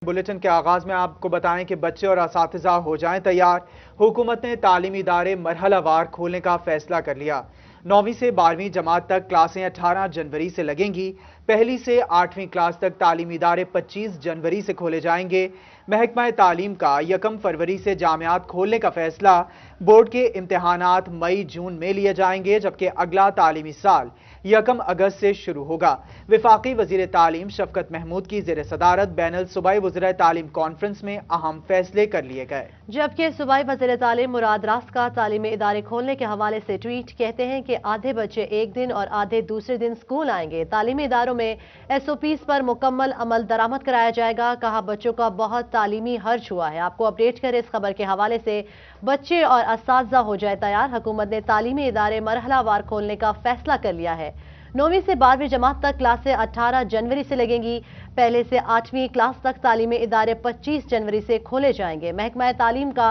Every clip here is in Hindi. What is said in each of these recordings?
बुलेटिन के आगाज में आपको बताएं कि बच्चे और असातिज़ा हो जाएं तैयार। हुकूमत ने तालीमी इदारे मरहलावार खोलने का फैसला कर लिया। 9वीं से 12वीं जमात तक क्लासें 18 जनवरी से लगेंगी। पहली से 8वीं क्लास तक तालीमी इदारे 25 जनवरी से खोले जाएंगे। महकमा तालीम का 1 फरवरी से जामियात खोलने का फैसला। बोर्ड के इम्तिहानात मई जून में लिए जाएंगे, जबकि अगला तालीमी साल 1 अगस्त से शुरू होगा। वफाकी वजीर तालीम शफकत महमूद की जेर सदारत बैनुल सूबाई वज़ीर तालीम कॉन्फ्रेंस में अहम फैसले कर लिए गए। जबकि सूबाई वज़ीर तालीम मुराद रास का तालीमी इदारे खोलने के हवाले से ट्वीट कहते हैं कि आधे बच्चे एक दिन और आधे दूसरे दिन स्कूल आएंगे। तालीमी इदारों में SOPs पर मुकम्मल अमल दरामद कराया जाएगा। कहा, बच्चों का बहुत तालीमी हर्ज हुआ है। आपको अपडेट करें इस खबर के हवाले से। बच्चे और असातिज़ा हो जाए तैयार। हुकूमत ने तालीमी इदारे मरहलावार खोलने का फैसला कर लिया है। 9वीं से 12वीं जमात तक क्लासें 18 जनवरी से लगेंगी। पहले से 8वीं क्लास तक तालीमी इदारे 25 जनवरी से खोले जाएंगे। महकमा तालीम का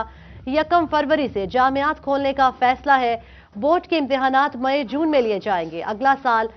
1 फरवरी से जामियात खोलने का फैसला है। बोर्ड के इम्तिहानात मई जून में लिए जाएंगे। अगला साल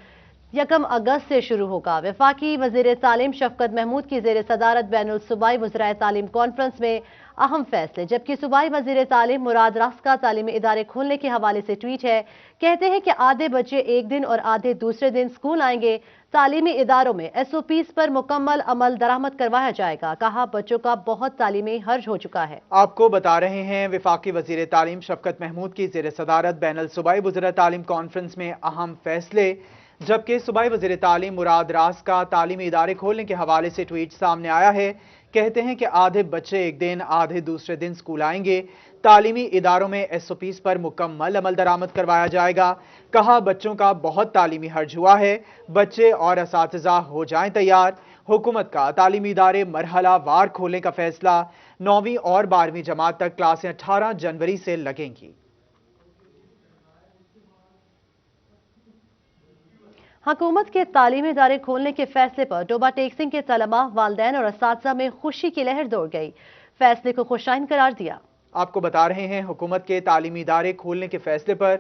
1 अगस्त से शुरू होगा। वफाकी वज़ीर तालीम शफकत महमूद की जेर सदारत बैनुल सूबाई वज़राए तालीम कॉन्फ्रेंस में अहम फैसले। जबकि सूबाई वज़ीर तालीम मुराद रास का तालीमी इदारे खोलने के हवाले से ट्वीट है। कहते हैं कि आधे बच्चे एक दिन और आधे दूसरे दिन स्कूल आएंगे। तालीमी इदारों में SOPs पर मुकम्मल अमल दरामद करवाया जाएगा। कहा, बच्चों का बहुत तालीमी हर्ज हो चुका है। आपको बता रहे हैं वफाकी वज़ीर तालीम शफकत महमूद की जेर सदारत बैनुल सूबाई वज़ीर तालीम कॉन्फ्रेंस में अहम फैसले। जबकि सूबाई वज़ीर तालीम मुराद रास का तालीमी इदारे खोलने के हवाले से ट्वीट सामने आया है। कहते हैं कि आधे बच्चे एक दिन आधे दूसरे दिन स्कूल आएंगे। तालीमी इदारों में SOPs पर मुकम्मल अमल दरामद करवाया जाएगा। कहा, बच्चों का बहुत तालीमी हर्ज हुआ है। बच्चे और असातिज़ा हो जाएं तैयार। हुकूमत का तालीमी इदारे मरहला वार खोलने का फैसला। 9वीं और 12वीं जमात तक क्लासें 18 जनवरी से लगेंगी। हुकूमत के तालीमी इदारे खोलने के फैसले पर टोबा टेक्सिंग के तलबा, वालिदैन और असातिज़ा में खुशी की लहर दौड़ गई। फैसले को खुशाइन करार दिया। आपको बता रहे हैं हुकूमत के तालीमी इदारे खोलने के फैसले पर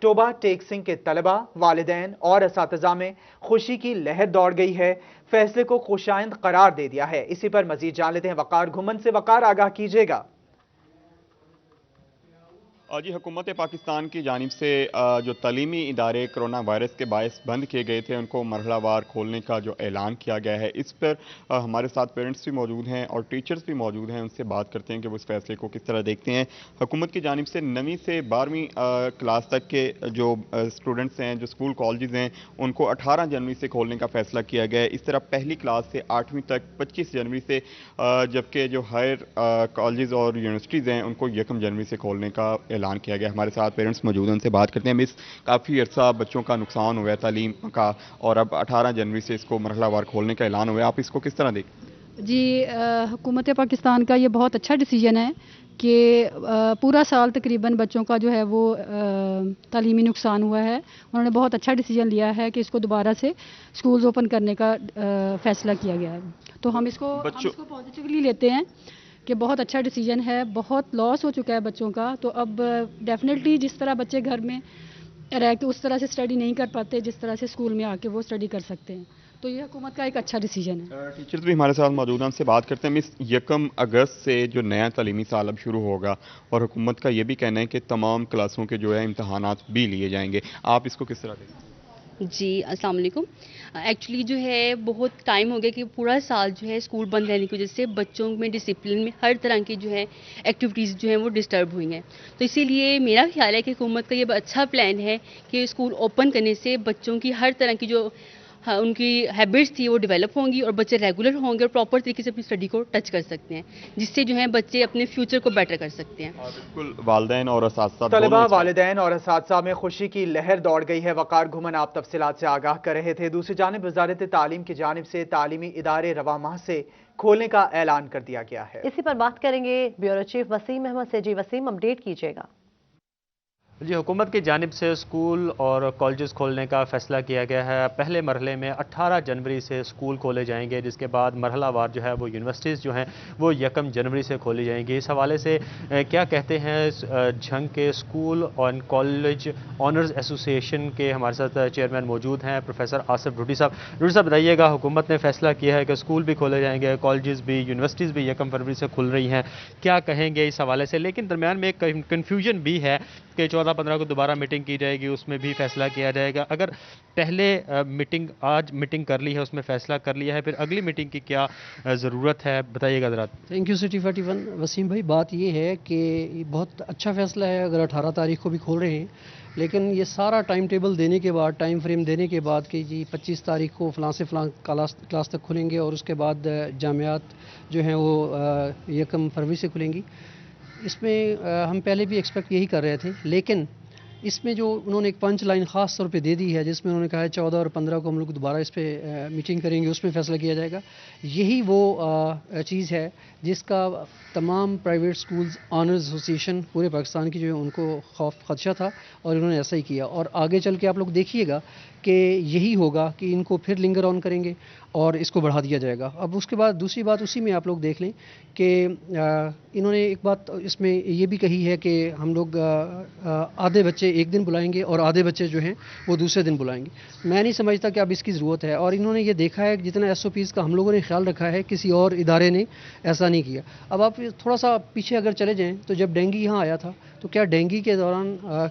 टोबा टेक्सिंग के तलबा, वालिदैन और असातिज़ा में खुशी की लहर दौड़ गई है। फैसले को खुशाइंद करार दे दिया है। इसी पर मजीद जान लेते हैं वकार घुमन से। वकार, आगाह कीजिएगा। जी, हुकूमत पाकिस्तान की जानिब से जो तालीमी इदारे कोरोना वायरस के बायस बंद किए गए थे, उनको मरहलावार खोलने का जो ऐलान किया गया है, इस पर हमारे साथ पेरेंट्स भी मौजूद हैं और टीचर्स भी मौजूद हैं। उनसे बात करते हैं कि वो इस फैसले को किस तरह देखते हैं। हुकूमत की जानिब से 9वीं से 12वीं क्लास तक के जो स्टूडेंट्स हैं, जो स्कूल कॉलेज हैं, उनको 18 जनवरी से खोलने का फैसला किया गया है। इस तरह पहली क्लास से 8वीं तक 25 जनवरी से, जबकि जो हायर कॉलेज और यूनिवर्सिटीज़ हैं, उनको 1 जनवरी से खोलने का ऐलान किया गया। हमारे साथ पेरेंट्स मौजूद हैं, उनसे बात करते हैं। मिस, काफ़ी अर्सा बच्चों का नुकसान हुआ है तालीम का, और अब 18 जनवरी से इसको मरहलावार खोलने का ऐलान हुआ है। आप इसको किस तरह देखते हैं? जी, हुकूमत पाकिस्तान का ये बहुत अच्छा डिसीजन है कि पूरा साल तकरीबन बच्चों का जो है वो तालीमी नुकसान हुआ है। उन्होंने बहुत अच्छा डिसीजन लिया है कि इसको दोबारा से स्कूल्स ओपन करने का फैसला किया गया है। तो हम इसको पॉजिटिवली लेते हैं कि बहुत अच्छा डिसीजन है। बहुत लॉस हो चुका है बच्चों का, तो अब डेफिनेटली जिस तरह बच्चे घर में रह के उस तरह से स्टडी नहीं कर पाते, जिस तरह से स्कूल में आके वो स्टडी कर सकते हैं। तो ये हुकूमत का एक अच्छा डिसीजन है। टीचर्स भी हमारे साथ मौजूद हैं, उनसे बात करते हैं। मिस, 1 अगस्त से जो नया तालीमी साल अब शुरू होगा, और हुकूमत का ये भी कहना है कि तमाम क्लासों के जो है इम्तहानात भी लिए जाएंगे। आप इसको किस तरह देखते हैं? जी, अस्सलाम वालेकुम। एक्चुअली जो है बहुत टाइम हो गया कि पूरा साल जो है स्कूल बंद रहने की वजह से बच्चों में डिसिप्लिन में हर तरह की जो है एक्टिविटीज़ जो हैं वो डिस्टर्ब हुई हैं। तो इसीलिए मेरा ख्याल है कि हुकूमत का ये अच्छा प्लान है कि स्कूल ओपन करने से बच्चों की हर तरह की जो उनकी हैबिट्स थी वो डेवलप होंगी और बच्चे रेगुलर होंगे और प्रॉपर तरीके से अपनी स्टडी को टच कर सकते हैं, जिससे जो है बच्चे अपने फ्यूचर को बेटर कर सकते हैं। बिल्कुल, वालिदैन और असातिज़ा, तलबा, वालिदैन और असातिज़ा में खुशी की लहर दौड़ गई है। वकार घुमन आप तफसीलात से आगाह कर रहे थे। दूसरी जानिब वज़ारत तालीम की जानिब से तालीमी इदारे रवा माह से खोलने का ऐलान कर दिया गया है। इसी पर बात करेंगे ब्यूरो चीफ वसीम अहमद से। जी वसीम, अपडेट कीजिएगा। जी, हुकूमत की जानिब से स्कूल और कॉलेजेस खोलने का फ़ैसला किया गया है। पहले मरहले में 18 जनवरी से स्कूल खोले जाएंगे, जिसके बाद मरहलावार जो है वो यूनिवर्सिटीज़ जो हैं वो 1 जनवरी से खोली जाएंगी। इस हवाले से क्या कहते हैं झंग के स्कूल और कॉलेज ऑनर्स एसोसिएशन के हमारे साथ चेयरमैन मौजूद हैं, प्रोफेसर आसिफ ढूडी साहब। ढूडी साहब, बताइएगा, हुकूमत ने फ़ैसला किया है कि स्कूल भी खोले जाएंगे, कॉलेजेस भी, यूनिवर्सिटीज़ भी 1 फरवरी से खुल रही हैं, क्या कहेंगे इस हवाले से? लेकिन दरमियान में एक कन्फ्यूजन भी है कि 14-15 को दोबारा मीटिंग की जाएगी, उसमें भी फैसला किया जाएगा। अगर पहले आज मीटिंग कर ली है, उसमें फैसला कर लिया है, फिर अगली मीटिंग की क्या ज़रूरत है, बताइएगा ज़रा। थैंक यू सिटी 41 वसीम भाई। बात ये है कि ये बहुत अच्छा फैसला है अगर 18 तारीख को भी खोल रहे हैं, लेकिन ये सारा टाइम टेबल देने के बाद, टाइम फ्रेम देने के बाद कि जी 25 तारीख को फ़लाँ से फ़लाँ क्लास तक खुलेंगे और उसके बाद जामियात जो हैं वो 1 फरवरी से खुलेंगी। इसमें हम पहले भी एक्सपेक्ट यही कर रहे थे, लेकिन इसमें जो उन्होंने एक पंच लाइन ख़ास तौर पे दे दी है, जिसमें उन्होंने कहा है 14 और 15 को हम लोग दोबारा इस पर मीटिंग करेंगे, उसमें फ़ैसला किया जाएगा। यही वो चीज़ है जिसका तमाम प्राइवेट स्कूल्स ऑनर्स एसोसिएशन पूरे पाकिस्तान की जो है उनको खौफ खदशा था, और इन्होंने ऐसा ही किया। और आगे चल के आप लोग देखिएगा कि यही होगा कि इनको फिर लिंगर ऑन करेंगे और इसको बढ़ा दिया जाएगा। अब उसके बाद दूसरी बात उसी में आप लोग देख लें कि इन्होंने एक बात इसमें ये भी कही है कि हम लोग आधे बच्चे एक दिन बुलाएंगे और आधे बच्चे जो हैं वो दूसरे दिन बुलाएंगे। मैं नहीं समझता कि अब इसकी ज़रूरत है, और इन्होंने ये देखा है कि जितना SOPs का हम लोगों ने ख्याल रखा है, किसी और इदारे ने ऐसा नहीं किया। अब आप थोड़ा सा पीछे अगर चले जाएँ तो जब डेंगू यहाँ आया था तो क्या डेंगू के दौरान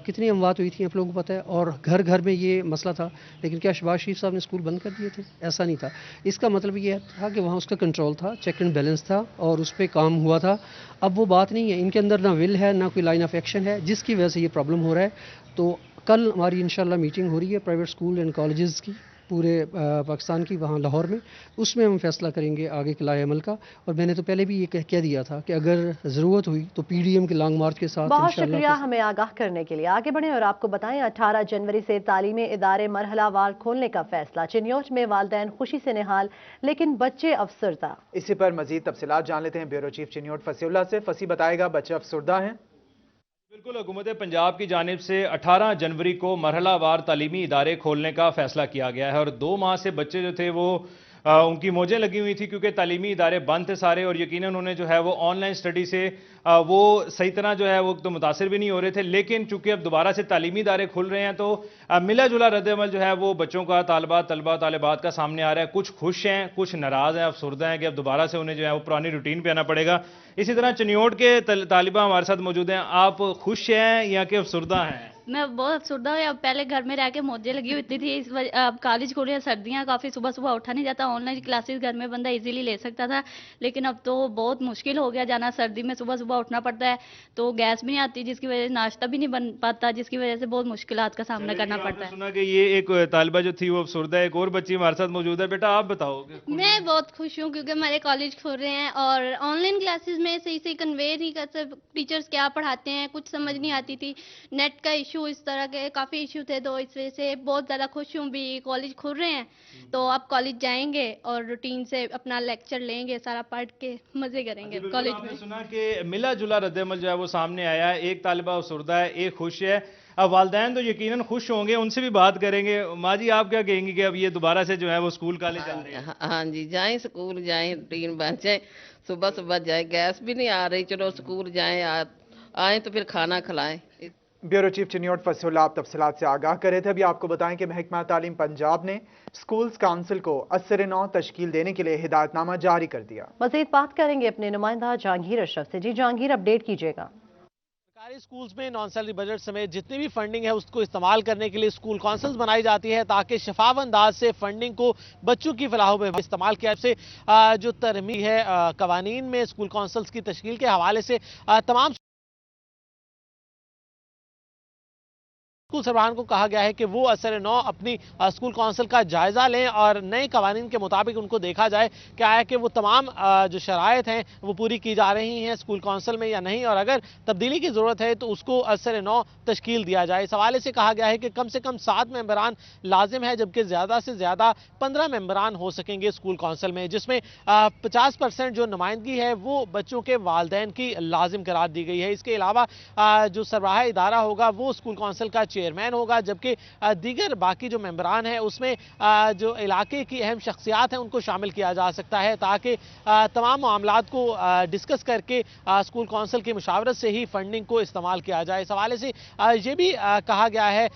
कितनी अमवात हुई थी आप लोगों को पता है, और घर घर में ये मसला था, लेकिन क्या शहबाज शरीफ साहब ने स्कूल बंद कर दिए थे? ऐसा नहीं था। इसका मतलब ये था कि वहाँ उसका कंट्रोल था, चेक एंड बैलेंस था और उस पर काम हुआ था। अब वो बात नहीं है, इनके अंदर ना विल है ना कोई लाइन ऑफ एक्शन है, जिसकी वजह से ये प्रॉब्लम हो रहा है। तो कल हमारी इंशाल्लाह मीटिंग हो रही है प्राइवेट स्कूल एंड कॉलेजेस की पूरे पाकिस्तान की, वहाँ लाहौर में। उसमें हम फैसला करेंगे आगे के लाए अमल का। और मैंने तो पहले भी ये कह दिया था कि अगर ज़रूरत हुई तो PDM के लॉन्ग मार्च के साथ। बहुत शुक्रिया हमें आगाह करने के लिए। आगे बढ़ें और आपको बताएं, 18 जनवरी से तालीमी इदारे मरहलावार खोलने का फैसला। चिन्योट में वालिदैन खुशी से निहाल, लेकिन बच्चे अफसरदा। इसी पर मजीद तफसीलात जान लेते हैं ब्यूरो चीफ चिन्योट फसीउल्लाह से। फसी, बताएगा, बच्चे अफसरदा हैं? बिल्कुल, हुकूमत पंजाब की जानिब से 18 जनवरी को मरहलावार तालीमी इदारे खोलने का फैसला किया गया है, और 2 माह से बच्चे जो थे वो उनकी मौजें लगी हुई थी, क्योंकि तालीमी इदारे बंद थे सारे, और यकीनन उन्हें जो है वो ऑनलाइन स्टडी से वो सही तरह जो है वो तो मुतासिर भी नहीं हो रहे थे। लेकिन चूंकि अब दोबारा से तालीमी इदारे खुल रहे हैं तो मिला जुला रद्द-ए-अमल जो है वो बच्चों का, तलबात का सामने आ रहा है। कुछ खुश हैं, कुछ नाराज़ हैं, अफसरदा हैं कि अब दोबारा से उन्हें जो है वो पुरानी रूटीन पे आना पड़ेगा। इसी तरह चिन्योट के तालिबा हमारे साथ मौजूद हैं। आप खुश हैं या कि अफसरदा हैं? मैं बहुत अफसरदा हूँ। अब पहले घर में रह के मौजें लगी होती थी, इस वजह अब कॉलेज खुले हैं, सर्दियाँ काफ़ी, सुबह सुबह उठा नहीं जाता। ऑनलाइन क्लासेस घर में बंदा इजीली ले सकता था, लेकिन अब तो बहुत मुश्किल हो गया जाना। सर्दी में सुबह सुबह उठना पड़ता है, तो गैस भी नहीं आती, जिसकी वजह से नाश्ता भी नहीं बन पाता, जिसकी वजह से बहुत मुश्किलात का सामना करना पड़ता है। सुना कि ये एक तालिबा जो थी वो अफसरदा है। एक और बच्ची हमारे साथ मौजूद है। बेटा, आप बताओ। मैं बहुत खुश हूँ क्योंकि हमारे कॉलेज खुल रहे हैं और ऑनलाइन क्लासेस में सही से कन्वे नहीं कर सकते, टीचर्स क्या पढ़ाते हैं कुछ समझ नहीं आती थी। नेट का इशू, इस तरह के काफ़ी इशू थे, तो इस वजह से बहुत ज़्यादा खुश हूँ भी कॉलेज खुल रहे हैं। तो आप कॉलेज जाएंगे और रूटीन से अपना लेक्चर लेंगे, सारा पढ़ के मज़े करेंगे कॉलेज में। सुना कि मिला जुला रद्द-ए-अमल जो है वो सामने आया है। एक तालिबा अफसरदा है, एक खुश है। अब वालिदैन तो यकीनन खुश होंगे, उनसे भी बात करेंगे। माँ जी, आप क्या कहेंगी कि अब ये दोबारा से जो है वो स्कूल कॉलेज चल रहे हैं? हाँ जी, जाएं स्कूल जाएं, रूटीन बन जाए, सुबह सुबह जाए, गैस भी नहीं आ रही, चलो स्कूल जाएं, आए तो फिर खाना खिलाएं। ब्यूरो चीफ चिन्योट फसीउल्लाह आप तफसीलात से आगाह कर रहे थे। अभी आपको बताएं कि महकमा तालीम पंजाब ने स्कूल्स काउंसिल को असर-ए-नौ तश्कील देने के लिए हिदायतनामा जारी कर दिया। मजीद बात करेंगे अपने नुमाइंदा जहांगीर अशरफ से। जी जहांगीर, अपडेट कीजिएगा। सरकारी स्कूल्स में नॉन सैलरी बजट समेत जितनी भी फंडिंग है उसको इस्तेमाल करने के लिए स्कूल काउंसिल्स बनाई जाती है, ताकि शफाफ अंदाज से फंडिंग को बच्चों की फलाह में इस्तेमाल किया। से जो तरमीम है कवानीन में स्कूल काउंसिल्स की तश्कील के हवाले से तमाम स्कूल सरबराहान को कहा गया है कि वो असर नौ अपनी स्कूल काउंसिल का जायजा लें और नए कवानीन के मुताबिक उनको देखा जाए क्या है कि वो तमाम जो शराइत हैं वो पूरी की जा रही हैं स्कूल काउंसिल में या नहीं, और अगर तब्दीली की ज़रूरत है तो उसको असर नौ तश्कील दिया जाए। इस हवाले से कहा गया है कि कम से कम 7 मेंबरान लाजिम है, जबकि ज़्यादा से ज़्यादा 15 मेंबरान हो सकेंगे स्कूल काउंसिल में, जिसमें 50% जो नुमाइंदगी है वो बच्चों के वालदैन की लाजिम करार दी गई है। इसके अलावा जो सरबराह इदारा होगा वो स्कूल काउंसिल का चेयरमैन होगा, जबकि दीगर बाकी जो मेंबरान हैं उसमें जो इलाके की अहम शख्सियात हैं उनको शामिल किया जा सकता है, ताकि तमाम मामलात को डिस्कस करके स्कूल काउंसिल की मुशावरत से ही फंडिंग को इस्तेमाल किया जाए। इस हवाले से ये भी कहा गया है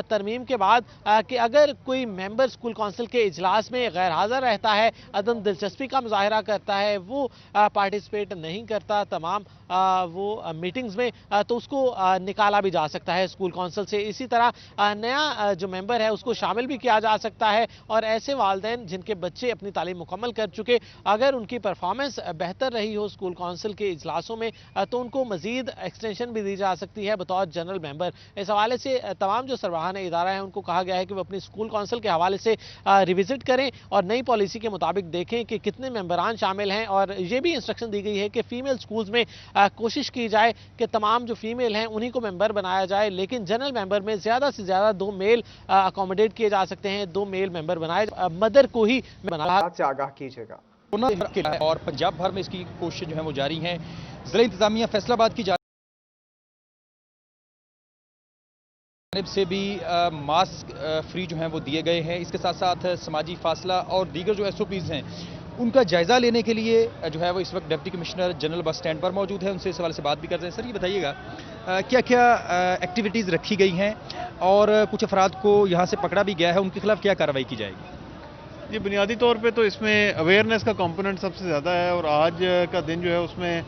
तरमीम के बाद कि अगर कोई मेंबर स्कूल काउंसिल के इजलास में गैर हाजिर रहता है, अदम दिलचस्पी का मुजाहरा करता है, वो पार्टिसिपेट नहीं करता तमाम वो मीटिंग्स में, तो उसको निकाला भी जा सकता है स्कूल काउंसिल से। इसी तरह नया जो मेंबर है उसको शामिल भी किया जा सकता है, और ऐसे वालिदैन जिनके बच्चे अपनी तालीम मुकम्मल कर चुके, अगर उनकी परफॉर्मेंस बेहतर रही हो स्कूल काउंसिल के इजलासों में तो उनको मजीद एक्सटेंशन भी दी जा सकती है बतौर जनरल मेंबर। इस हवाले से तमाम जो सरबराहान इदारा है उनको कहा गया है कि वो अपनी स्कूल काउंसिल के हवाले से रिविजिट करें और नई पॉलिसी के मुताबिक देखें कि कितने मेंबरान शामिल हैं, और ये भी इंस्ट्रक्शन दी गई है कि फीमेल स्कूल्स में कोशिश की जाए कि तमाम जो फीमेल हैं उन्हीं को मेंबर बनाया जाए, लेकिन जनरल मेंबर में ज़्यादा से ज़्यादा 2 मेल अकोमोडेट किए जा सकते हैं, 2 मेल मेंबर बनाए, मदर को ही बनाया से आगाह कीजिएगा। और पंजाब भर में इसकी कोशिश जो है वो जारी है। जिला इंतजामिया फैसलाबाद की से भी मास्क फ्री जो हैं वो दिए गए हैं। इसके साथ साथ समाजी फासला और दीगर जो SOPs हैं उनका जायजा लेने के लिए जो है वो इस वक्त deputy commissioner general bus stand पर मौजूद है, उनसे इस हवाले से बात भी करते हैं। सर ये बताइएगा क्या क्या एक्टिविटीज़ रखी गई हैं और कुछ अफराद को यहाँ से पकड़ा भी गया है, उनके खिलाफ क्या कार्रवाई की जाएगी? जी बुनियादी तौर पे तो इसमें अवेयरनेस का कंपोनेंट सबसे ज़्यादा है, और आज का दिन जो है उसमें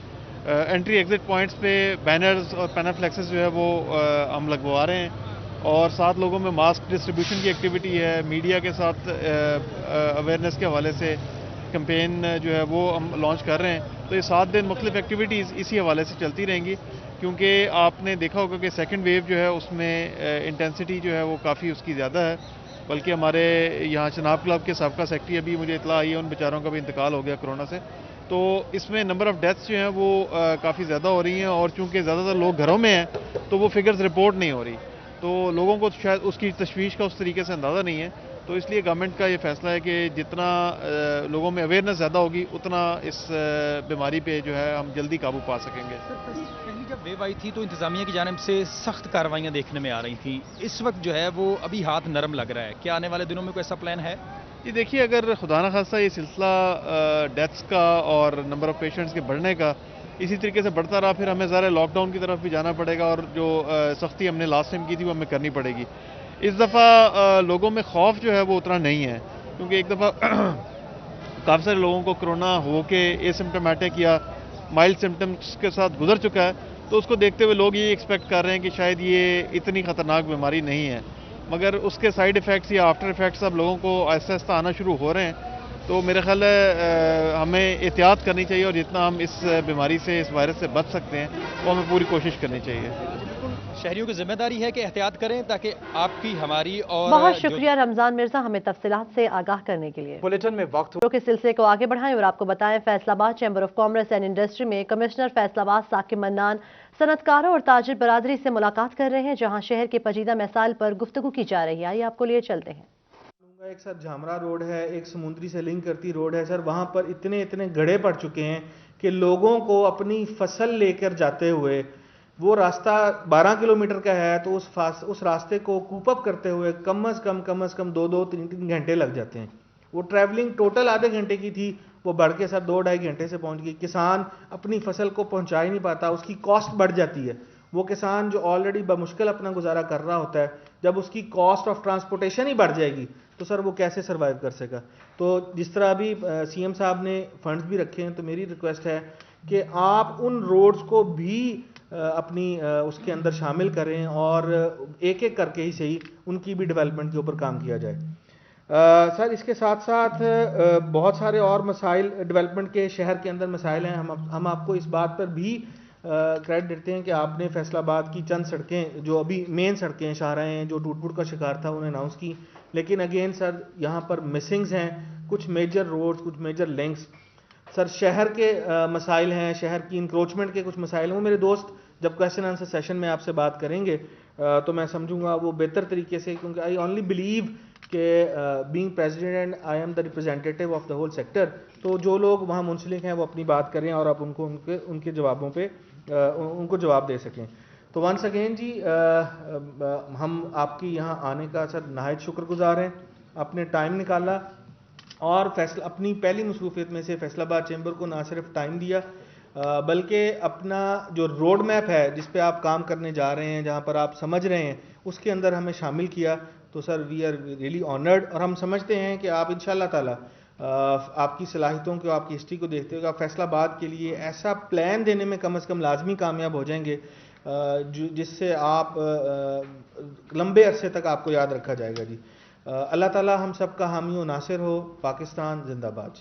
एंट्री एग्जिट पॉइंट्स पे बैनर्स और पैनाफ्लेक्सेस जो है वो हम लगवा रहे हैं, और 7 लोगों में मास्क डिस्ट्रीब्यूशन की एक्टिविटी है। मीडिया के साथ अवेयरनेस के हवाले से कैंपेन जो है वो हम लॉन्च कर रहे हैं। तो ये 7 दिन मुख्तलिफ एक्टिविटीज़ इसी हवाले से चलती रहेंगी, क्योंकि आपने देखा होगा कि सेकंड वेव जो है उसमें इंटेंसिटी जो है वो काफ़ी उसकी ज़्यादा है। बल्कि हमारे यहाँ चनाब क्लब के साबका सेक्रेटरी अभी मुझे इतला आई है उन बेचारों का भी इंतकाल हो गया कोरोना से, तो इसमें नंबर ऑफ़ डेथ्स जो हैं वो काफ़ी ज़्यादा हो रही हैं, और चूँकि ज़्यादातर लोग घरों में हैं तो वो फिगर्स रिपोर्ट नहीं हो रही, तो लोगों को शायद उसकी तशवीश का उस तरीके से अंदाज़ा नहीं है। तो इसलिए गवर्नमेंट का ये फैसला है कि जितना लोगों में अवेयरनेस ज़्यादा होगी उतना इस बीमारी पे जो है हम जल्दी काबू पा सकेंगे। पहली जब वेव आई थी तो इंतज़ामिया की जानिब से सख्त कार्रवाइयाँ देखने में आ रही थी, इस वक्त जो है वो अभी हाथ नरम लग रहा है, क्या आने वाले दिनों में कोई ऐसा प्लान है? जी देखिए, अगर खुदा न खास्ता ये सिलसिला डेथ्स का और नंबर ऑफ़ पेशेंट्स के बढ़ने का इसी तरीके से बढ़ता रहा, फिर हमें ज़रा लॉकडाउन की तरफ भी जाना पड़ेगा, और जो सख्ती हमने लास्ट टाइम की थी वो हमें करनी पड़ेगी। इस दफ़ा लोगों में खौफ जो है वो उतना नहीं है, क्योंकि एक दफ़ा काफ़ी सारे लोगों को कोरोना हो के एसिम्प्टोमेटिक या माइल्ड सिम्टम्स के साथ गुजर चुका है, तो उसको देखते हुए लोग ये एक्सपेक्ट कर रहे हैं कि शायद ये इतनी ख़तरनाक बीमारी नहीं है, मगर उसके साइड इफ़ेक्ट्स या आफ्टर इफ़ेक्ट्स अब लोगों को आहिस्ता आहिस्ता आना शुरू हो रहे हैं। तो मेरा ख्याल है हमें एहतियात करनी चाहिए, और जितना हम इस बीमारी से, इस वायरस से बच सकते हैं वो हमें पूरी कोशिश करनी चाहिए। शहरियों की जिम्मेदारी है कि एहतियात करें ताकि आपकी, हमारी और बहुत शुक्रिया रमजान मिर्जा हमें तफसीलात से आगाह करने के लिए। बुलेटिन में वक्त के सिलसिले को आगे बढ़ाएं और आपको बताएं Faisalabad chamber of commerce and industry में कमिश्नर फैसलाबाद साकिब मन्नान सनतकारों और ताजिर बरादरी से मुलाकात कर रहे हैं, जहां शहर के पजीदा मसाइल पर गुफ्तगू की जा रही है। आइए आपको लिए चलते हैं। एक सर झामरा रोड है, एक समुद्री से लिंक करती रोड है सर, वहाँ पर इतने गड्ढे पड़ चुके हैं कि लोगों को अपनी फसल लेकर जाते हुए, वो रास्ता 12 किलोमीटर का है, तो उस रास्ते को कूप अप करते हुए कम से कम 2-3 घंटे लग जाते हैं। वो ट्रैवलिंग टोटल आधे घंटे की थी, वो बढ़ के सर 2-2.5 घंटे से पहुंच गई। किसान अपनी फसल को पहुंचा ही नहीं पाता, उसकी कॉस्ट बढ़ जाती है। वो किसान जो ऑलरेडी बमुश्किल अपना गुजारा कर रहा होता है, जब उसकी कॉस्ट ऑफ ट्रांसपोर्टेशन ही बढ़ जाएगी तो सर वो कैसे सर्वाइव कर सकेगा। तो जिस तरह अभी CM साहब ने फंड्स भी रखे हैं, तो मेरी रिक्वेस्ट है कि आप उन रोड्स को भी अपनी उसके अंदर शामिल करें, और एक एक करके ही सही उनकी भी डेवलपमेंट के ऊपर काम किया जाए। सर इसके साथ साथ बहुत सारे और मसाइल डेवलपमेंट के शहर के अंदर मसाइल हैं, हम आपको इस बात पर भी क्रेडिट देते हैं कि आपने फैसलाबाद की चंद सड़कें जो अभी मेन सड़कें शाहराहें हैं जो टूट फूट का शिकार था उन्हें अनाउंस की, लेकिन अगेन सर यहाँ पर मिसिंग्स हैं, कुछ मेजर रोड्स, कुछ मेजर लिंक्स। सर शहर के मसाइल हैं, शहर की इंक्रोचमेंट के कुछ मसाइल हैं, वो मेरे दोस्त जब क्वेश्चन आंसर सेशन में आपसे बात करेंगे तो मैं समझूंगा वो बेहतर तरीके से, क्योंकि आई ओनली बिलीव कि being president and I am the representative of the whole sector, तो जो लोग वहाँ मुंसलिक हैं वो अपनी बात करें और आप उनको उनके जवाबों पे उनको जवाब दे सकें। तो वंस अगेन जी हम आपकी यहाँ आने का सर नहायत शुक्रगुजार हैं, आपने टाइम निकाला और फैसला अपनी पहली मसरूफियत में से फैसलाबाद चैम्बर को ना सिर्फ टाइम दिया बल्कि अपना जो रोड मैप है जिस पे आप काम करने जा रहे हैं, जहाँ पर आप समझ रहे हैं, उसके अंदर हमें शामिल किया। तो sir we are really honoured और हम समझते हैं कि आप इंशाल्लाह ताला आपकी सलाहियतों को, आपकी हिस्ट्री को देखते हुए आप फैसलाबाद के लिए ऐसा प्लान देने में कम से कम लाजमी कामयाब हो जाएंगे जिससे आप लंबे अरसे तक आपको याद रखा जाएगा जी। अल्लाह ताला हम सब का हामी व नासिर हो। पाकिस्तान जिंदाबाद।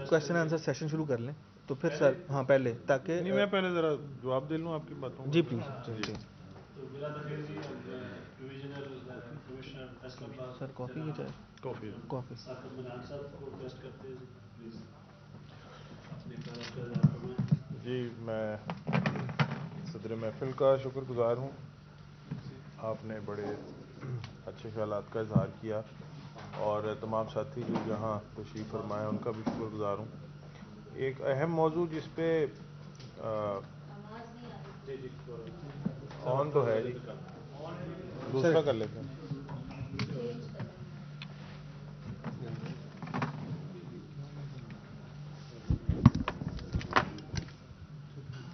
क्वेश्चन आंसर सेशन शुरू कर लें तो फिर सर हाँ पहले ताकि नहीं मैं पहले जरा जवाब दे लूँ आपकी बातों जी प्लीज जी। सर कॉफी की चाय कॉफी जी। मैं सदर महफिल का शुक्रगुजार हूँ, आपने बड़े अच्छे ख्यालात का इजहार किया और तमाम साथी जो यहाँ तशरीफ़ फरमाए उनका भी शुक्रगुजार हूँ। एक अहम मौजू जिस पे ऑन तो है जी, दूसरा कर लेते हैं।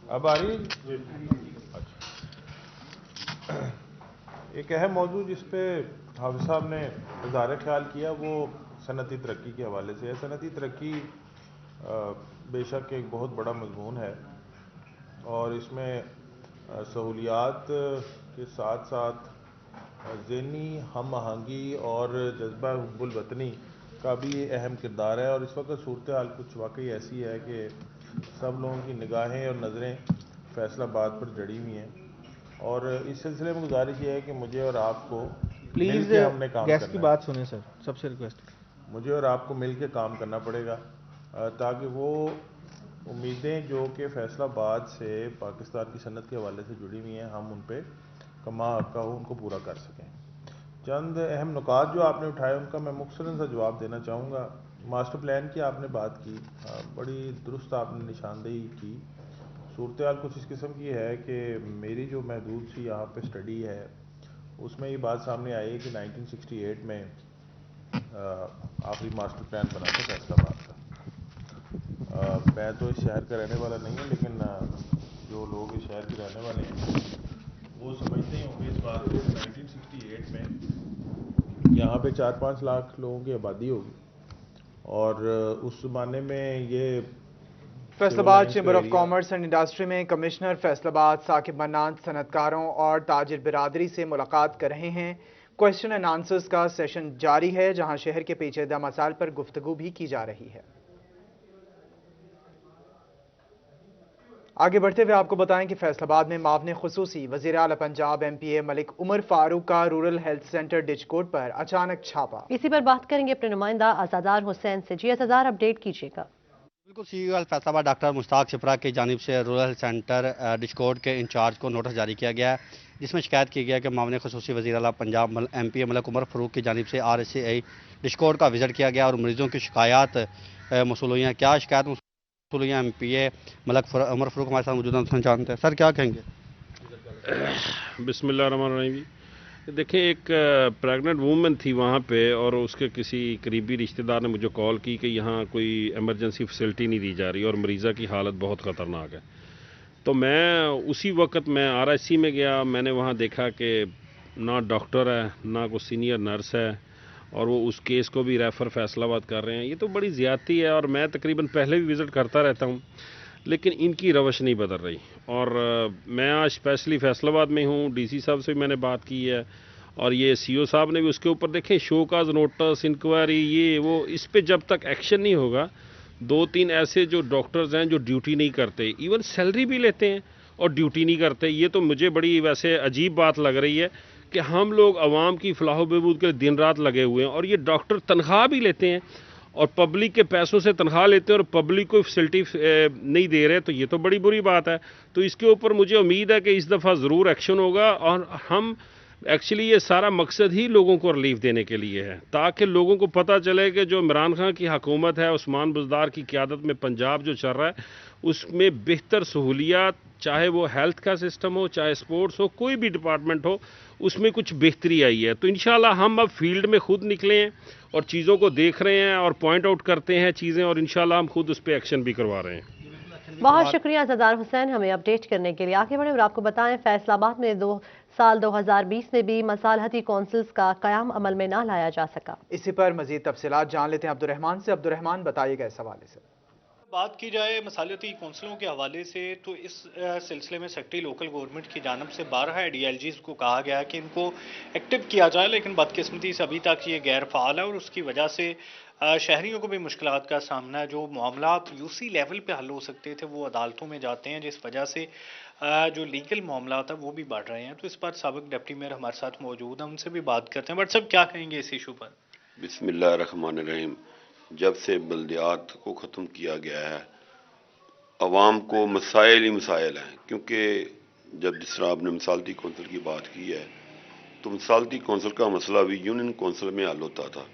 अब आ रही है। अच्छा, एक अहम मौजू जिस पे हाफिज साहब ने इज़हार ख्याल किया वो सनती तरक्की के हवाले से है। सनती तरक्की बेशक एक बहुत बड़ा मजमून है और इसमें सहूलियात के साथ साथ ज़हनी हम आहंगी और जज्बा हुब्बुल वतनी का भी अहम किरदार है। और इस वक्त सूरत हाल कुछ वाकई ऐसी है कि सब लोगों की निगाहें और नज़रें फैसलाबाद पर जड़ी हुई हैं और इस सिलसिले में गुजारिश ये है कि मुझे और आपको प्लीज़ हमने काम गेस्ट की बात सुने सर, सबसे रिक्वेस्ट। मुझे और आपको मिल के काम करना पड़ेगा ताकि वो उम्मीदें जो कि फैसलाबाद से पाकिस्तान की सनत के हवाले से जुड़ी हुई हैं हम उन पर उनको पूरा कर सकें। चंद अहम नुकात जो आपने उठाए उनका मैं मुख्तसरन सा जवाब देना चाहूँगा। मास्टर प्लान की आपने बात की, बड़ी दुरुस्त आपने निशानदेही की। सूरत हाल कुछ इस किस्म की है कि मेरी जो महदूद सी यहाँ पे स्टडी है उसमें ये बात सामने आई है कि 1968 में आखिरी मास्टर प्लान बना था फैसलाबाद का। मैं तो इस शहर का रहने वाला नहीं हूँ, लेकिन जो लोग इस शहर के रहने वाले हैं वो समझते ही होंगे इस बात को। 1968 में यहाँ पे 4-5 लाख लोगों की आबादी होगी और उस ज़माने में ये Faisalabad chamber of commerce and industry में कमिश्नर फैसलाबाद साकिब मन्नान सनतकारों और ताजिर बिरादरी से मुलाकात कर रहे हैं। क्वेश्चन एंड आंसर्स का सेशन जारी है जहां शहर के पेचीदा मसाइल पर गुफ्तगू भी की जा रही है। आगे बढ़ते हुए आपको बताएं कि फैसलाबाद में मावने खुसूसी वज़ीर आला पंजाब MPA मलिक उमर फारूक का रूरल हेल्थ सेंटर डिचकोट पर अचानक छापा। इसी पर बात करेंगे अपने नुमाइंदा अज़ादार हुसैन से। जी अज़ादार, अपडेट कीजिएगा। बिल्कुल सीओ फैसलाबाद डॉक्टर मुश्ताक शिप्रा की जानिब से रूरल हेल्थ सेंटर डिचकोट के इंचार्ज को नोटिस जारी किया गया है जिसमें शिकायत की गया कि मामले खुसूसी वज़ीर आला पंजाब MPA मलिक उमर फारूक की जानिब से RSCI डिचकोट का विजिट किया गया और मरीजों की शिकायत मौसूल हुई हैं। क्या शिकायत मौसूल हुई हैं? MPA मलिक उमर फारूक हमारे साथ मौजूद हैं, जानते हैं सर क्या कहेंगे। बिस्मिल्लाहिर्रहमानिर्रहीम। देखिए, एक प्रेग्नेंट वूमेन थी वहाँ पे और उसके किसी करीबी रिश्तेदार ने मुझे कॉल की कि यहाँ कोई इमरजेंसी फैसिलिटी नहीं दी जा रही और मरीज़ा की हालत बहुत ख़तरनाक है। तो मैं उसी वक्त मैं RSC में गया। मैंने वहाँ देखा कि ना डॉक्टर है ना कोई सीनियर नर्स है और वो उस केस को भी रेफ़र फैसलाबाद कर रहे हैं। ये तो बड़ी ज़्यादती है और मैं तकरीबन पहले भी विज़िट करता रहता हूँ लेकिन इनकी रवश नहीं बदल रही। और मैं आज स्पेशली फैसलाबाद में हूँ, DC साहब से मैंने बात की है और ये सीओ साहब ने भी उसके ऊपर देखें शो काज नोटिस, इंक्वायरी, ये वो, इस पे जब तक एक्शन नहीं होगा, 2-3 ऐसे जो डॉक्टर्स हैं जो ड्यूटी नहीं करते, इवन सैलरी भी लेते हैं और ड्यूटी नहीं करते, ये तो मुझे बड़ी वैसे अजीब बात लग रही है कि हम लोग आवाम की फलाह बहबूद के लिए दिन रात लगे हुए हैं और ये डॉक्टर तनख्वाह भी लेते हैं और पब्लिक के पैसों से तनख्वाह लेते हैं और पब्लिक को फैसिलिटी नहीं दे रहे, तो ये तो बड़ी बुरी बात है। तो इसके ऊपर मुझे उम्मीद है कि इस दफ़ा ज़रूर एक्शन होगा और हम एक्चुअली ये सारा मकसद ही लोगों को रिलीफ देने के लिए है ताकि लोगों को पता चले कि जो इमरान खान की हुकूमत है, उस्मान बुज़दार की क़यादत में पंजाब जो चल रहा है उसमें बेहतर सहूलियात, चाहे वो हेल्थ का सिस्टम हो, चाहे स्पोर्ट्स हो, कोई भी डिपार्टमेंट हो, उसमें कुछ बेहतरी आई है। तो इंशाल्लाह हम अब फील्ड में खुद निकले हैं और चीज़ों को देख रहे हैं और पॉइंट आउट करते हैं चीज़ें और इंशाल्लाह हम खुद उस पर एक्शन भी करवा रहे हैं। बहुत शुक्रिया ज़रदार हुसैन हमें अपडेट करने के लिए। आगे बढ़े और आपको बताएं, फैसलाबाद में 2020 में भी मसालहती कौंसिल्स का क़याम अमल में ना लाया जा सका। इसी पर मजीद तफसीलात जान लेते हैं अब्दुर्रहमान से। अब्दुर्रहमान, बताइएगा इस हवाले से। बात की जाए मसालती कौंसलों के हवाले से तो इस सिलसिले में सेक्रेटरी लोकल गवर्नमेंट की जानब से 12 DLGs को कहा गया है कि इनको एक्टिव किया जाए, लेकिन बदकिस्मती से अभी तक ये गैर फ़ाल है और उसकी वजह से शहरियों को भी मुश्किलात का सामना है। जो मामलात यूसी लेवल पे हल हो सकते थे वो अदालतों में जाते हैं, जिस वजह से जो लीगल मामलात है वो भी बढ़ रहे हैं। तो इस पर साबिक डिप्टी मेयर हमारे साथ मौजूद हैं, उनसे भी बात करते हैं। बट सब क्या कहेंगे इस इशू पर? बिस्मिल्लाहिर्रहमानिर्रहीम। जब से बल्दियात को ख़त्म किया गया है, अवाम को मसाइल ही मसाइल हैं, क्योंकि जब जिस तरह आपने मिसालती कौंसिल की बात की है तो मिसालती कौंसिल का मसला भी यूनियन कौंसिल में हल होता था।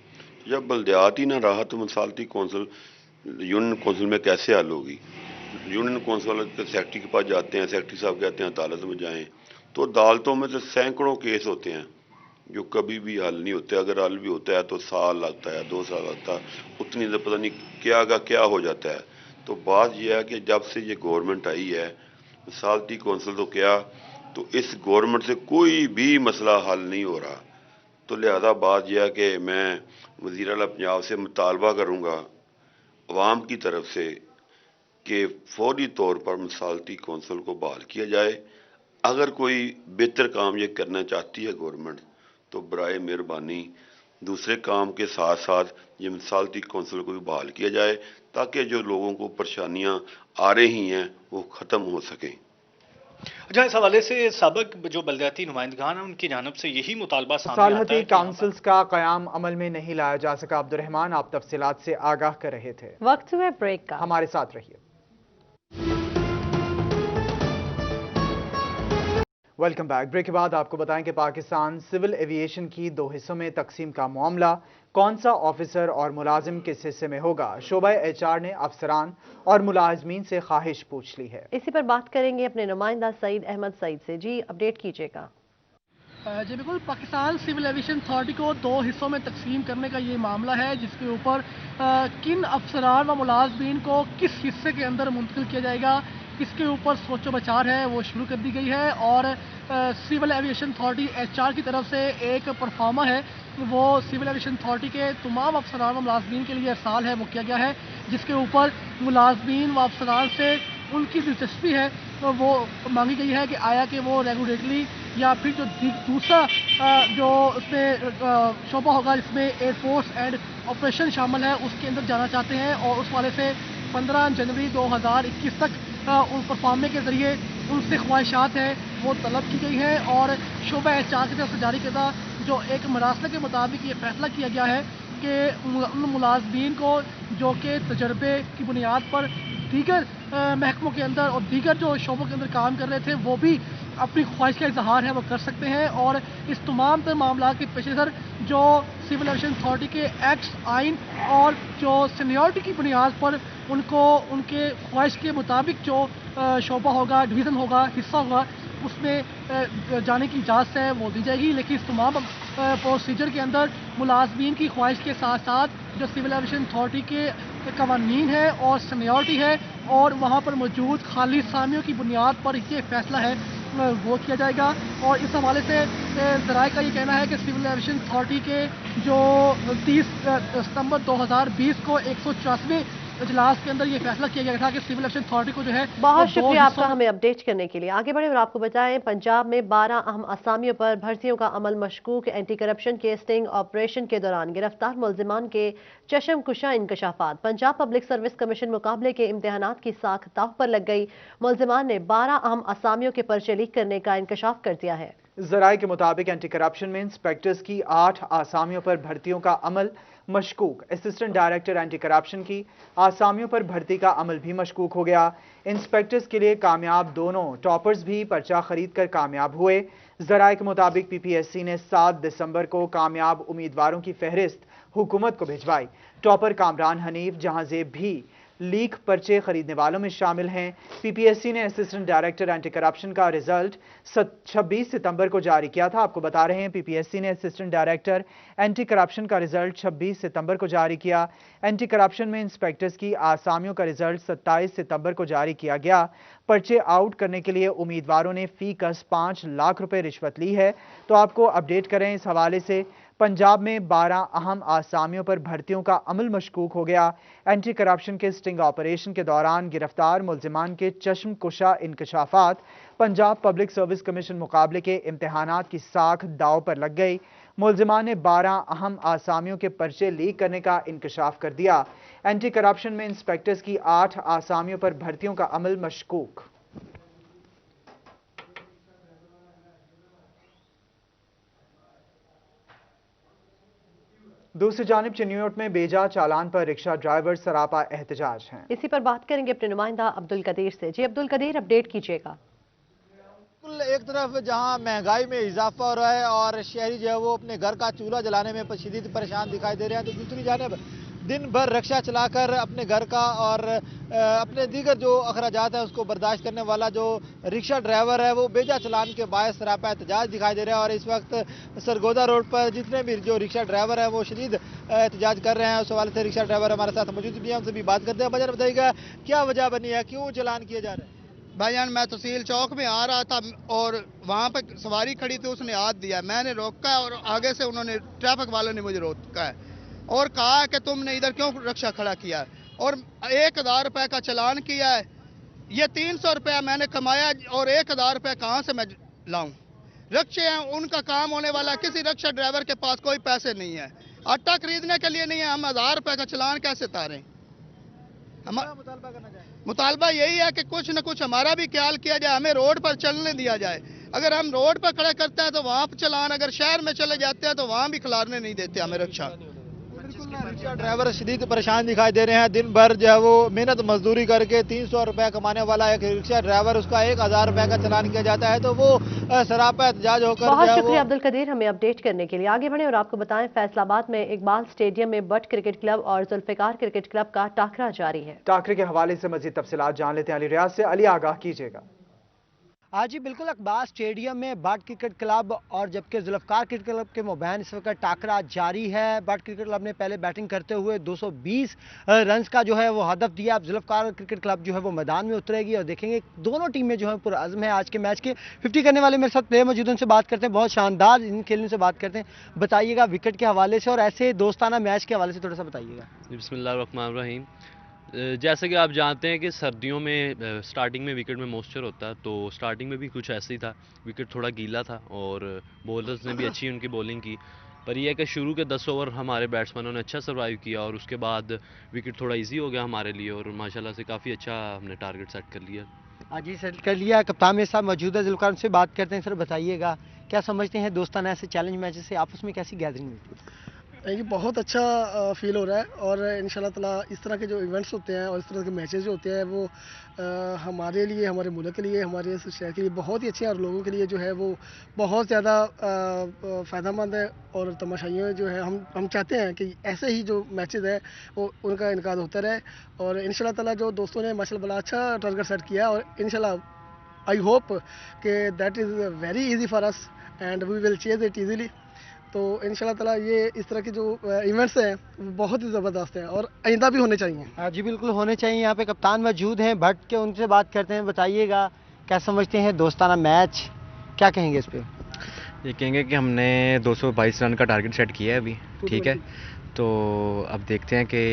जब बल्दियात ही ना रहा तो मिसालती कौंसिल यूनियन कौंसिल में कैसे हल होगी? यूनियन कौंसिल के सेक्रेटरी के पास जाते हैं, सेक्रेटरी साहब कहते हैं अदालत में जाएं, तो अदालतों में तो सैकड़ों केस होते हैं जो कभी भी हल नहीं होते। अगर हल भी होता है तो साल लगता है, 2 साल लगता है, उतनी देर पता नहीं क्या का क्या हो जाता है। तो बात यह है कि जब से ये गवर्नमेंट आई है, मिसालती कौंसिल तो क्या, तो इस गवर्नमेंट से कोई भी मसला हल नहीं हो रहा। तो लिहाजा बात यह है कि मैं वज़ीर आला पंजाब से मुतालबा करूँगा अवाम की तरफ से कि फौरी तौर पर मिसालती कौंसिल को बहाल किया जाए। अगर कोई बेहतर काम ये करना चाहती है गवर्नमेंट तो बराए मेहरबानी दूसरे काम के साथ साथ ये मिसालती कौंसिल को भी बहाल किया जाए ताकि जो लोगों को परेशानियां आ रही हैं वो ख़त्म हो सकें। अच्छा, इस हवाले से साबिक जो बल्दियाती नुमाइंदगान हैं उनकी जानब से यही मुतालबा सामने आता है। मसालहती काउंसिल्स का क़याम अमल में नहीं लाया जा सका। अब्दुर्रहमान, आप तफसीलात से आगाह कर रहे थे। वक्त हुए ब्रेक का, हमारे साथ रहिए। Welcome back. ब्रेक के बाद आपको बताएं कि पाकिस्तान सिविल एविएशन की 2 हिस्सों में तकसीम का मामला, कौन सा ऑफिसर और मुलाजिम किस हिस्से में होगा, शोबा HR ने अफसरान और मुलाजमीन से ख्वाहिश पूछ ली है। इसी पर बात करेंगे अपने नुमाइंदा सईद अहमद सईद से। जी, अपडेट कीजिएगा। जी बिल्कुल, पाकिस्तान सिविल एविएशन अथॉरिटी को 2 हिस्सों में तकसीम करने का ये मामला है, जिसके ऊपर किन अफसरान व मुलाजमीन को किस हिस्से के अंदर मुंतकिल किया जाएगा, इसके ऊपर सोचो विचार है वो शुरू कर दी गई है। और सिविल एविएशन अथॉरिटी HR की तरफ से एक परफॉर्मा है वो सिविल एविएशन अथॉरिटी के तमाम अफसरान व मुलाजमीन के लिए अरसाल है वो किया गया है, जिसके ऊपर मुलाजमीन व अफसरान से उनकी दिलचस्पी है तो वो मांगी गई है कि आया कि वो रेगुलेटरी या फिर जो दूसरा जो उसमें शोबा होगा जिसमें एयरफोर्स एंड ऑपरेशन शामिल है उसके अंदर जाना चाहते हैं। और उस वाले से 15 जनवरी 2021 तक उन परफॉर्मे के ज़रिए उनसे ख्वाहिशात हैं वो तलब की गई है। और शोबा HR की तरफ से जारी करदा जो एक मरासले के मुताबिक ये फैसला किया गया है कि उन मुलाजमीन को जो कि तजर्बे की बुनियाद पर दीगर महकमों के अंदर और दीगर जो शोबों के अंदर काम कर रहे थे वो भी अपनी ख्वाहिश का इजहार है वो कर सकते हैं। और इस तमाम तर मामला के पेश नज़र जो सिविल एविएशन अथॉरिटी के एक्ट्स, आइन और जो सीनियरिटी की बुनियाद पर उनको उनके ख्वाहिश के मुताबिक जो शोबा होगा, डिवीज़न होगा, हिस्सा होगा, उसमें जाने की इजाज़त है वो दी जाएगी। लेकिन इस तमाम प्रोसीजर के अंदर मुलाजमीन की ख्वाहिश के साथ साथ जो सिविल एविएशन अथॉरिटी के कवानीन है और सीनियरिटी है और वहाँ पर मौजूद खालिद सामियों की बुनियाद पर ये फैसला है वो किया जाएगा। और इस हवाले से ज़राए का ये कहना है कि सिविल एविएशन अथॉरिटी के जो 30 सितंबर 2020 को 184वें इजलास के अंदर ये फैसला किया गया था कि सिविल एविएशन अथॉरिटी को जो है बहुत शुक्रिया आपका हमें अपडेट करने के लिए। आगे बढ़े और आपको बताएं, पंजाब में 12 अहम असामियों पर भर्तियों का अमल मशकूक। एंटी करप्शन के स्टिंग ऑपरेशन के दौरान गिरफ्तार मुलजिमान के चशम कुशा इंकशाफात। पंजाब पब्लिक सर्विस कमीशन मुकाबले के इम्तिहानात की साख दाव पर लग गई। मुलजिमान ने 12 अहम असामियों के पर्चे लीक करने का इंकशाफ कर दिया है। जराये के मुताबिक एंटी करप्शन में इंस्पेक्टर्स की 8 आसामियों पर भर्तियों का अमल मशकूक। असिस्टेंट डायरेक्टर एंटी करप्शन की आसामियों पर भर्ती का अमल भी मशकूक हो गया। इंस्पेक्टर्स के लिए कामयाब दोनों टॉपर्स भी पर्चा खरीद कर कामयाब हुए। जराये के मुताबिक पीपीएससी ने 7 दिसंबर को कामयाब उम्मीदवारों की फहरिस्त हुकूमत को भिजवाई। टॉपर कामरान हनीफ जहांजेब भी लीक पर्चे खरीदने वालों में शामिल हैं। पीपीएससी ने असिस्टेंट डायरेक्टर एंटी करप्शन का रिजल्ट 26 सितंबर को जारी किया था। आपको बता रहे हैं, पीपीएससी ने असिस्टेंट डायरेक्टर एंटी करप्शन का रिजल्ट 26 सितंबर को जारी किया। एंटी करप्शन में इंस्पेक्टर्स की आसामियों का रिजल्ट 27 सितंबर को जारी किया गया। पर्चे आउट करने के लिए उम्मीदवारों ने फी कस 5 लाख रुपए रिश्वत ली है। तो आपको अपडेट करें इस हवाले से, पंजाब में 12 अहम आसामियों पर भर्तियों का अमल मशकूक हो गया। एंटी करप्शन के स्टिंग ऑपरेशन के दौरान गिरफ्तार मुलजिमान के चश्म कुशा इंकशाफात। पंजाब पब्लिक सर्विस कमीशन मुकाबले के इम्तिहानात की साख दाव पर लग गई। मुलजिमान ने 12 अहम आसामियों के पर्चे लीक करने का इंकशाफ कर दिया। एंटी करप्शन में इंस्पेक्टर्स की 8 आसामियों पर भर्तियों का अमल मशकूक। दूसरी जानिब चिन्यूट में बेजा चालान पर रिक्शा ड्राइवर सरापा एहतजाज हैं। इसी पर बात करेंगे अपने नुमाइंदा अब्दुल कदीर से। जी अब्दुल कदीर, अपडेट कीजिएगा। एक तरफ जहां महंगाई में इजाफा हो रहा है और शहरी जो है वो अपने घर का चूल्हा जलाने में शदीद परेशान दिखाई दे रहे हैं, तो दूसरी जानिब दिन भर रिक्शा चलाकर अपने घर का और अपने दीगर जो अखराजात है उसको बर्दाश्त करने वाला जो रिक्शा ड्राइवर है वो बेजा चलान के बायस सरापा एहतजाज दिखाई दे रहा है। और इस वक्त सरगोदा रोड पर जितने भी जो रिक्शा ड्राइवर है वो शदीद एहतजाज कर रहे हैं। उस हवाले से रिक्शा ड्राइवर हमारे साथ मौजूद भी हैं, उनसे भी बात करते हैं। बजाय बताइएगा क्या वजह बनी है, क्यों चलान किए जा रहे हैं? भाईजान, मैं तहसील चौक में आ रहा था और वहाँ पर सवारी खड़ी थी, उसने हाथ दिया, मैंने रोका और आगे से उन्होंने ट्रैफिक वालों ने मुझे रोका है और कहा कि तुमने इधर क्यों रिक्शा खड़ा किया और 1000 रुपये का चालान किया है। ये 300 रुपया मैंने कमाया और 1000 रुपये कहाँ से मैं लाऊं? रिक्शे हैं, उनका काम होने वाला, किसी रिक्शा ड्राइवर के पास कोई पैसे नहीं है, आटा खरीदने के लिए नहीं है, हम 1000 रुपये का चालान कैसे उतारें? मुतालबा यही है कि कुछ न कुछ हमारा भी ख्याल किया जाए, हमें रोड पर चलने दिया जाए। अगर हम रोड पर खड़े करते हैं तो वहाँ पर चलान, अगर शहर में चले जाते हैं तो वहाँ भी खिलारने नहीं देते हमें रिक्शा। रिक्शा ड्राइवर शदीद परेशान दिखाई दे रहे हैं। दिन भर जो है वो मेहनत मजदूरी करके 300 रुपये कमाने वाला एक रिक्शा ड्राइवर, उसका 1000 रुपये का चालान किया जाता है तो वो सरापा एहतजाज होकर। बहुत शुक्रिया अब्दुल कदीर हमें अपडेट करने के लिए। आगे बढ़े और आपको बताएं, फैसलाबाद में इकबाल स्टेडियम में बट क्रिकेट क्लब और जुल्फिकार क्रिकेट क्लब का टाकरा जारी है। टाकरे के हवाले से मजीद तफसीलात जान लेते हैं अली रियाज से। अली, आगाह कीजिएगा। आज ही बिल्कुल इकबाल स्टेडियम में बट क्रिकेट क्लब और जबकि जुल्फकार क्रिकेट क्लब के मोबैन इस वक्त टाकरा जारी है। बट क्रिकेट क्लब ने पहले बैटिंग करते हुए 220 रन का जो है वो हदफ दिया। अब जुल्फकार क्रिकेट क्लब जो है वो मैदान में उतरेगी और देखेंगे दोनों टीमें जो है पुरअज़्म है आज के मैच के। 50 करने वाले मेरे साथ प्लेयर मौजूद हैं, उनसे बात करते हैं, बहुत शानदार इन खेलने से बात करते हैं। बताइएगा विकेट के हवाले से और ऐसे दोस्ताना मैच के हवाले से थोड़ा सा बताइएगा। बिस्मिल्लाहिर्रहमानिर्रहीम। जैसे कि आप जानते हैं कि सर्दियों में स्टार्टिंग में विकेट में मॉइस्चर होता है, तो स्टार्टिंग में भी कुछ ऐसे ही था, विकेट थोड़ा गीला था और बॉलर्स ने भी अच्छी उनकी बॉलिंग की। पर यह है कि शुरू के 10 ओवर हमारे बैट्समैनों ने अच्छा सर्वाइव किया और उसके बाद विकेट थोड़ा इजी हो गया हमारे लिए और माशाल्लाह से काफ़ी अच्छा हमने टारगेट सेट कर लिया। आज ही सेट कर लिया। कप्तान मेरे साथ मौजूद है, जुल्फकार से बात करते हैं। सर बताइएगा क्या समझते हैं दोस्ताना ऐसे चैलेंज मैचेस से आपस में कैसी गैदरिंग मिलती है? ये बहुत अच्छा फील हो रहा है और इंशाल्लाह ताला इस तरह के जो इवेंट्स होते हैं और इस तरह के मैचेस जो होते हैं वो हमारे लिए, हमारे मुल्क के लिए, हमारे शहर के लिए बहुत ही अच्छे हैं और लोगों के लिए जो है वो बहुत ज़्यादा फ़ायदेमंद है। और तमाशाइयों जो है हम चाहते हैं कि ऐसे ही जो मैचेस है वो उनका इनकाद होता रहे और इंशाल्लाह ताला जो दोस्तों ने माशाल्लाह बड़ा अच्छा टारगेट सेट किया और इंशाल्लाह आई होप कि that is very easy for us and we will chase it easily. तो इंशाल्लाह ताला ये इस तरह के जो इवेंट्स हैं बहुत ही ज़बरदस्त हैं और आइंदा भी होने चाहिए। हाँ जी बिल्कुल होने चाहिए। यहाँ पे कप्तान मौजूद हैं भट्ट के, उनसे बात करते हैं। बताइएगा क्या समझते हैं दोस्ताना मैच, क्या कहेंगे इस पे? ये कहेंगे कि हमने 222 रन का टारगेट सेट किया है अभी, ठीक है, तो अब देखते हैं कि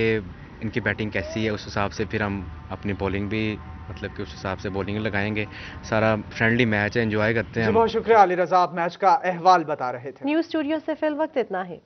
इनकी बैटिंग कैसी है, उस हिसाब से फिर हम अपनी बॉलिंग भी मतलब कि उस हिसाब से बॉलिंग लगाएंगे। सारा फ्रेंडली मैच है, एंजॉय करते हैं। बहुत शुक्रिया अली रजा, आप मैच का अहवाल बता रहे थे। न्यूज़ स्टूडियो से फिल वक्त इतना ही।